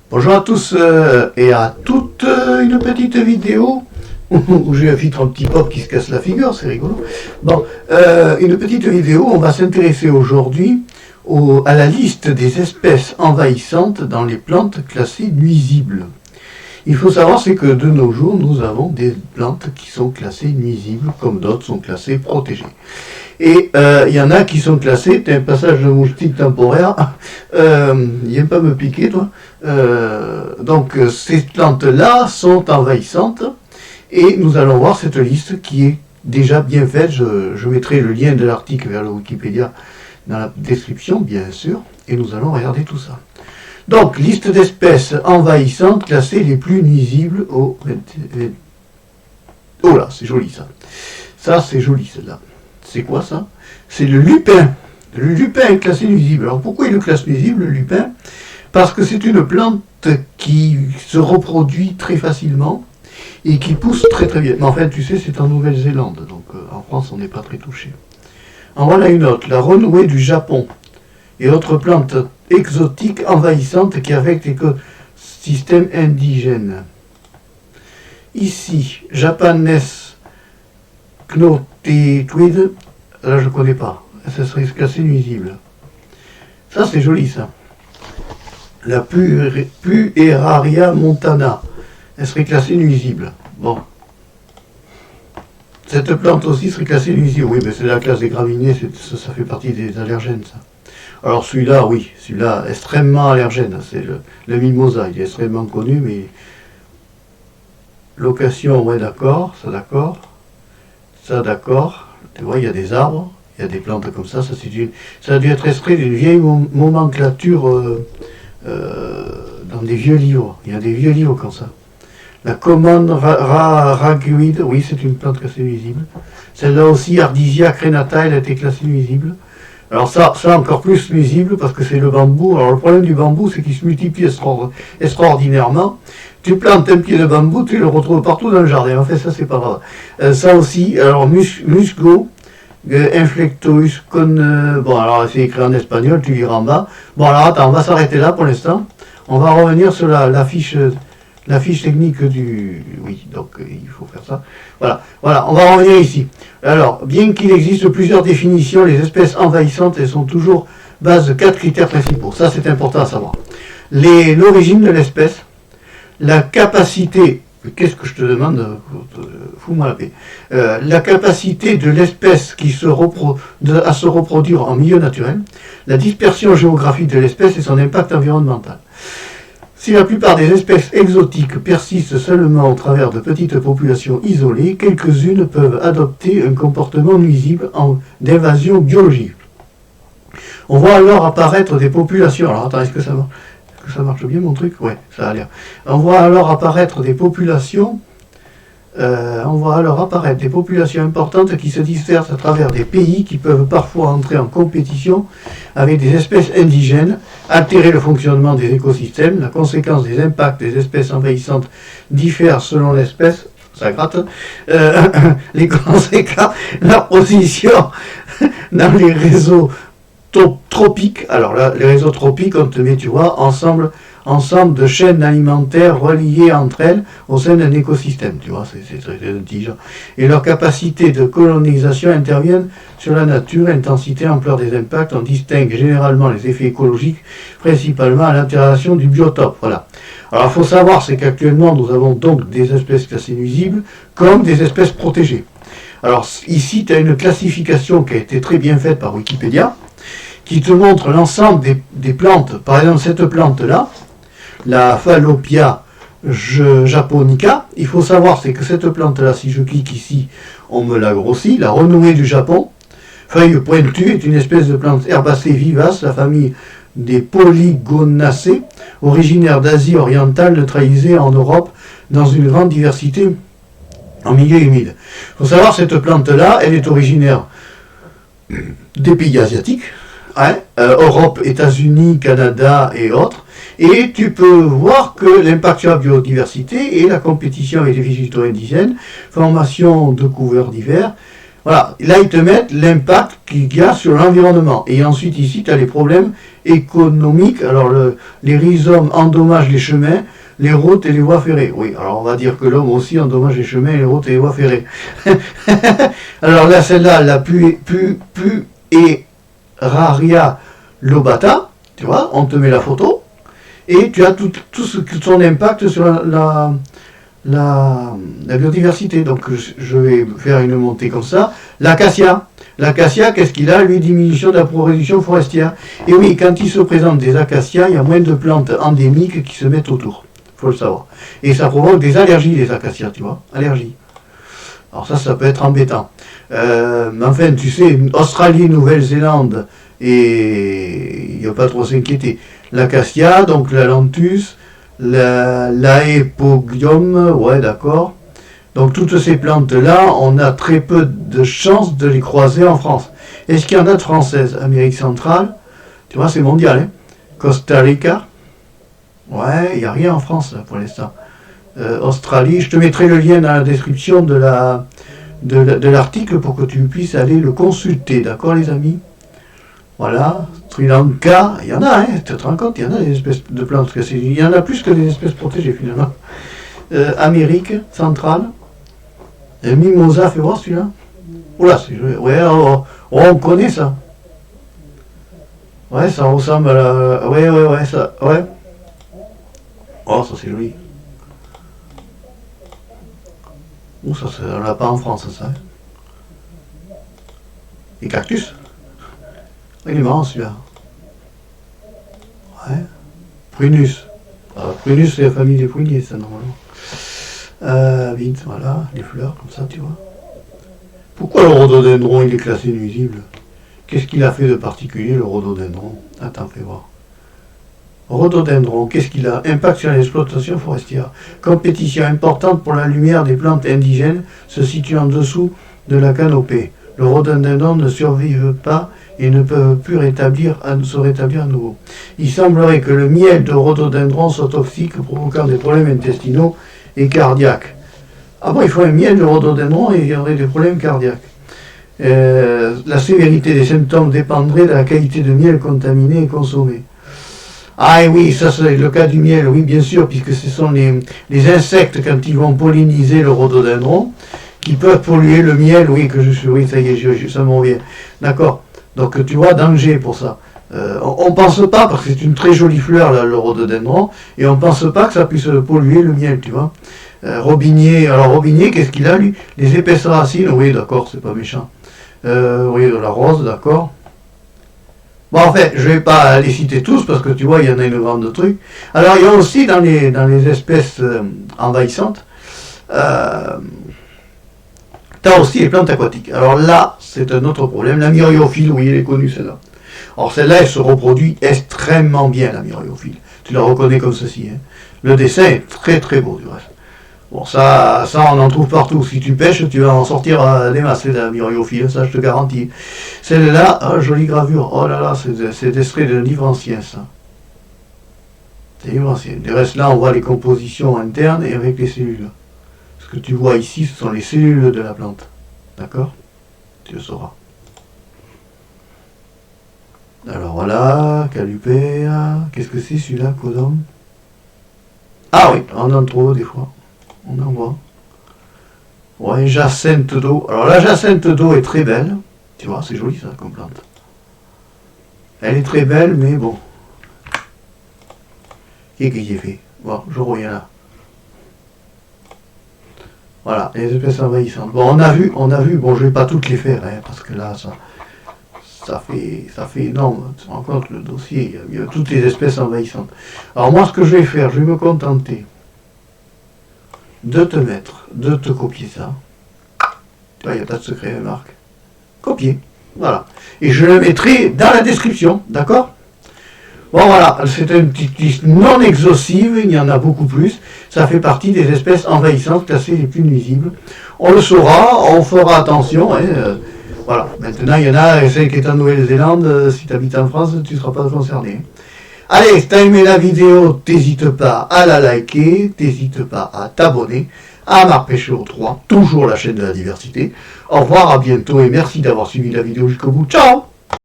Bonjour à tous et à toutes, une petite vidéo où j'ai un filtre anti-pop qui se casse la figure, c'est rigolo. Bon, une petite vidéo, on va s'intéresser aujourd'hui à la liste des espèces envahissantes dans les plantes classées nuisibles. Il faut savoir, c'est que de nos jours, nous avons des plantes qui sont classées nuisibles, comme d'autres sont classées protégées. Et il y en a qui sont classées, t'as un passage de moustique temporaire, viens pas me piquer toi. Donc ces plantes-là sont envahissantes, et nous allons voir cette liste qui est déjà bien faite. Je mettrai le lien de l'article vers le Wikipédia dans la description, bien sûr, et nous allons regarder tout ça. Donc, liste d'espèces envahissantes classées les plus nuisibles au... Oh là, c'est joli ça. Ça, c'est joli celle-là. C'est quoi ça? C'est le lupin. Le lupin est classé nuisible. Alors pourquoi il le classe nuisible, le lupin? Parce que c'est une plante qui se reproduit très facilement et qui pousse très très bien. Mais en fait, tu sais, c'est en Nouvelle-Zélande, donc en France, on n'est pas très touché. En voilà une autre, la renouée du Japon et autres plantes exotiques envahissantes qui affectent l'écosystème indigène. Ici, Japanese Knotweed, là je ne connais pas, ça serait classé nuisible. Ça c'est joli ça. La Pueraria montana, elle serait classée nuisible. Bon. Cette plante aussi serait classée nuisible. Oui, mais c'est la classe des graminées, ça fait partie des allergènes ça. Alors celui-là, oui, celui-là extrêmement allergène, c'est le mimosa, il est extrêmement connu, mais location, ouais d'accord, ça d'accord. Ça, d'accord. Tu vois, il y a des arbres, il y a des plantes comme ça. Ça a dû être extrait d'une vieille nomenclature dans des vieux livres. Il y a des vieux livres comme ça. La commande raguide, oui, c'est une plante classée nuisible. Celle-là aussi, Ardisia crenata, elle a été classée nuisible. Alors ça encore plus nuisible parce que c'est le bambou. Alors le problème du bambou, c'est qu'il se multiplie extraordinairement. Tu plantes un pied de bambou, tu le retrouves partout dans le jardin. En fait, ça, c'est pas grave. Ça aussi, alors musgo, inflectous, bon, alors c'est écrit en espagnol, tu liras en bas. Bon, alors attends, on va s'arrêter là pour l'instant. On va revenir sur la fiche technique du... Oui, donc il faut faire ça. Voilà, on va revenir ici. Alors, bien qu'il existe plusieurs définitions, les espèces envahissantes, elles sont toujours base de 4 critères principaux. Ça, c'est important à savoir. L'origine de l'espèce, la capacité, qu'est-ce que je te demande? Fous-moi la paix. La capacité de l'espèce à se reproduire en milieu naturel, la dispersion géographique de l'espèce et son impact environnemental. Si la plupart des espèces exotiques persistent seulement au travers de petites populations isolées, quelques-unes peuvent adopter un comportement nuisible d'invasion biologique. On voit alors apparaître des populations... Alors attends, est-ce que ça marche bien mon truc? Ouais, ça a l'air. On voit alors apparaître des populations... importantes qui se dispersent à travers des pays qui peuvent parfois entrer en compétition avec des espèces indigènes, altérer le fonctionnement des écosystèmes. La conséquence des impacts des espèces envahissantes diffère selon l'espèce. Ça gratte. Les conséquences, leur position dans les réseaux tropiques. Alors là, les réseaux tropiques, on te met, tu vois, ensemble de chaînes alimentaires reliées entre elles au sein d'un écosystème, tu vois, c'est très intelligent. Et leur capacité de colonisation interviennent sur la nature, intensité, ampleur des impacts. On distingue généralement les effets écologiques, principalement à l'altération du biotope. Voilà. Alors il faut savoir, c'est qu'actuellement nous avons donc des espèces classées nuisibles comme des espèces protégées. Alors ici, tu as une classification qui a été très bien faite par Wikipédia, qui te montre l'ensemble des plantes. Par exemple, cette plante-là, la Fallopia japonica, il faut savoir, c'est que cette plante-là, si je clique ici, on me la grossit, la renouée du Japon, feuille pointue, est une espèce de plante herbacée vivace, la famille des Polygonacées, originaire d'Asie orientale, neutralisée en Europe, dans une grande diversité en milieu humide. Il faut savoir, cette plante-là, elle est originaire des pays asiatiques, Europe, États-Unis, Canada et autres. Et tu peux voir que l'impact sur la biodiversité et la compétition avec les végétaux indigènes, formation de couverts divers, Voilà, là ils te mettent l'impact qu'il y a sur l'environnement. Et ensuite ici tu as les problèmes économiques. Alors les rhizomes endommagent les chemins, les routes et les voies ferrées. Oui, alors on va dire que l'homme aussi endommage les chemins, les routes et les voies ferrées. Alors là, celle-là, la Pueraria lobata, tu vois, on te met la photo, et tu as tout son impact sur la biodiversité. Donc je vais faire une montée comme ça. L'acacia, qu'est-ce qu'il a? Lui, diminution de la production forestière. Et oui, quand il se présente des acacias, il y a moins de plantes endémiques qui se mettent autour. Il faut le savoir. Et ça provoque des allergies, les acacias, tu vois, allergies. Alors ça peut être embêtant. Mais enfin, tu sais, Australie, Nouvelle-Zélande, et il n'y a pas trop à s'inquiéter. L'acacia, donc la lentus, l'aepogium, ouais, d'accord. Donc toutes ces plantes-là, on a très peu de chances de les croiser en France. Est-ce qu'il y en a de françaises? Amérique centrale, tu vois, c'est mondial, hein. Costa Rica, ouais, il n'y a rien en France là, pour l'instant. Australie, je te mettrai le lien dans la description de l'article pour que tu puisses aller le consulter, d'accord les amis? Voilà, Sri Lanka, il y en a, hein, tu te rends compte, il y en a des espèces de plantes, il y en a plus que des espèces protégées finalement. Amérique centrale, Mimosa, fais voir celui-là. Oula, ouais, on connaît ça. Ouais, ça ressemble à la... Ouais, ça, ouais. Oh, ça c'est joli. Oh, ça, on l'a pas en France, ça. Les cactus. Il est marrant, celui-là. Ouais. Prunus. Prunus, c'est la famille des pruniers, ça, normalement. Vite, voilà, les fleurs, comme ça, tu vois. Pourquoi le rhododendron, il est classé nuisible? Qu'est-ce qu'il a fait de particulier, le rhododendron? Attends, fais voir. Rhododendron, qu'est-ce qu'il a? Impact sur l'exploitation forestière. Compétition importante pour la lumière des plantes indigènes se situant en dessous de la canopée. Le rhododendron ne survive pas et ne peut plus se rétablir à nouveau. Il semblerait que le miel de rhododendron soit toxique, provoquant des problèmes intestinaux et cardiaques. Ah bon, il faut un miel de rhododendron et il y aurait des problèmes cardiaques. La sévérité des symptômes dépendrait de la qualité de miel contaminé et consommé. Ah et oui, ça c'est le cas du miel, oui bien sûr, puisque ce sont les insectes quand ils vont polliniser le rhododendron, qui peuvent polluer le miel, oui, oui, ça y est, ça m'en vient. D'accord. Donc tu vois, danger pour ça. On pense pas, parce que c'est une très jolie fleur, là, le rhododendron, et on pense pas que ça puisse polluer le miel, tu vois. Robinier, alors Robinier, qu'est-ce qu'il a lui? Les épaisses racines, oui d'accord, c'est pas méchant. Oui, de la rose, d'accord. Bon, en fait, je vais pas les citer tous, parce que tu vois, il y en a une vente de trucs. Alors, il y a aussi dans les espèces envahissantes, t'as aussi les plantes aquatiques. Alors là, c'est un autre problème. La myriophylle, oui, elle est connue celle-là. Alors celle-là, elle se reproduit extrêmement bien, la myriophylle. Tu la reconnais comme ceci. Hein. Le dessin est très très beau, du reste. Bon, ça on en trouve partout. Si tu pêches, tu vas en sortir des masses, de la myriophylle, ça je te garantis. Celle-là, oh, jolie gravure. Oh là là, c'est extrait d'un livre ancien, ça. C'est un livre ancien. Du reste, là, on voit les compositions internes et avec les cellules. Ce que tu vois ici, ce sont les cellules de la plante. D'accord? Tu le sauras. Alors voilà, Calupea. Qu'est-ce que c'est celui-là, Codum? Ah oui, on en trouve des fois. On en voit. Ouais, jacinthe d'eau. Alors la jacinthe d'eau est très belle. Tu vois, c'est joli ça comme plante. Elle est très belle, mais bon. Qu'est-ce que j'ai fait? Bon, je reviens là. Voilà, les espèces envahissantes. Bon, on a vu, bon, je vais pas toutes les faire, hein, parce que là, ça fait énorme. Tu te rends compte, le dossier, il y a toutes les espèces envahissantes. Alors moi, ce que je vais faire, je vais me contenter de te copier ça. Tu vois, il n'y a pas de secret, Marc. Copier, voilà. Et je le mettrai dans la description, d'accord? Bon voilà, c'est une petite liste non exhaustive, il y en a beaucoup plus. Ça fait partie des espèces envahissantes classées les plus nuisibles. On le saura, on fera attention. Hein, voilà, maintenant il y en a, celle qui est en Nouvelle-Zélande, si tu habites en France, tu ne seras pas concerné. Allez, si tu as aimé la vidéo, n'hésite pas à la liker, n'hésite pas à t'abonner. à Marpêcheur 3, toujours la chaîne de la diversité. Au revoir, à bientôt et merci d'avoir suivi la vidéo jusqu'au bout. Ciao!